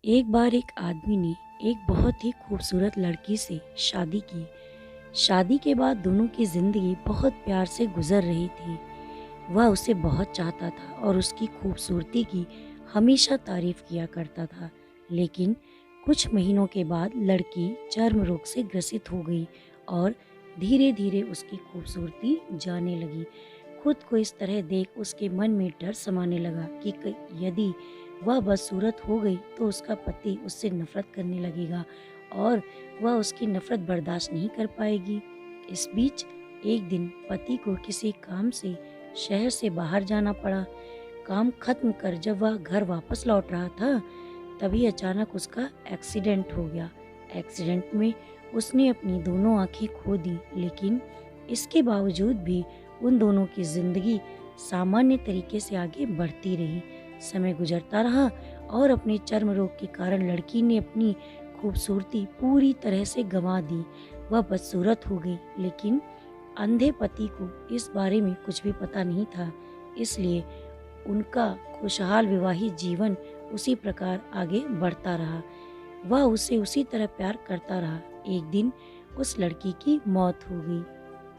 एक बार एक आदमी ने एक बहुत ही खूबसूरत लड़की से शादी की। शादी के बाद दोनों की जिंदगी बहुत प्यार से गुजर रही थी। वह उसे बहुत चाहता था और उसकी खूबसूरती की हमेशा तारीफ किया करता था। लेकिन कुछ महीनों के बाद लड़की चर्म रोग से ग्रसित हो गई और धीरे धीरे उसकी खूबसूरती जाने लगी। खुद को इस तरह देख उसके मन में डर समाने लगा कि यदि वह बदसूरत हो गई तो उसका पति उससे नफरत करने लगेगा और वह उसकी नफरत बर्दाश्त नहीं कर पाएगी। इस बीच एक दिन पति को किसी काम से शहर से बाहर जाना पड़ा। काम खत्म कर जब वह घर वापस लौट रहा था, तभी अचानक उसका एक्सीडेंट हो गया। एक्सीडेंट में उसने अपनी दोनों आंखें खो दी, लेकिन इसके बावजूद भी उन दोनों की जिंदगी सामान्य तरीके से आगे बढ़ती रही। समय गुजरता रहा और अपने चर्म रोग के कारण लड़की ने अपनी खूबसूरती पूरी तरह से गंवा दी। वह बदसूरत हो गई, लेकिन अंधे पति को इस बारे में कुछ भी पता नहीं था। इसलिए उनका खुशहाल विवाहित जीवन उसी प्रकार आगे बढ़ता रहा। वह उसे उसी तरह प्यार करता रहा। एक दिन उस लड़की की मौत हो गई।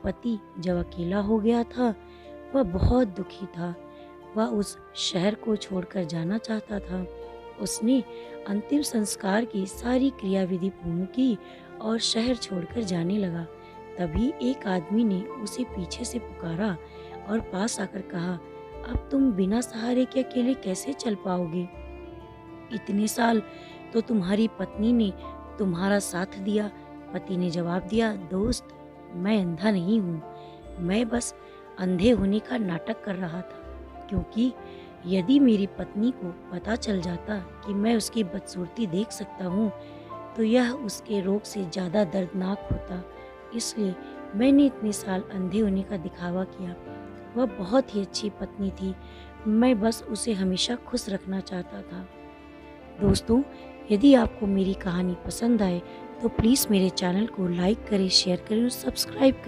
पति जब अकेला हो गया था, वह बहुत दुखी था। वह उस शहर को छोड़कर जाना चाहता था। उसने अंतिम संस्कार की सारी क्रियाविधि पूर्ण की और शहर छोड़कर जाने लगा। तभी एक आदमी ने उसे पीछे से पुकारा और पास आकर कहा, अब तुम बिना सहारे के अकेले कैसे चल पाओगे? इतने साल तो तुम्हारी पत्नी ने तुम्हारा साथ दिया। पति ने जवाब दिया, दोस्त, मैं अंधा नहीं हूँ, मैं बस अंधे होने का नाटक कर रहा था। क्योंकि यदि मेरी पत्नी को पता चल जाता कि मैं उसकी बदसूरती देख सकता हूँ, तो यह उसके रोग से ज़्यादा दर्दनाक होता। इसलिए मैंने इतने साल अंधे होने का दिखावा किया। वह बहुत ही अच्छी पत्नी थी, मैं बस उसे हमेशा खुश रखना चाहता था। दोस्तों, यदि आपको मेरी कहानी पसंद आए तो प्लीज़ मेरे चैनल को लाइक करें, शेयर करें और सब्सक्राइब करें।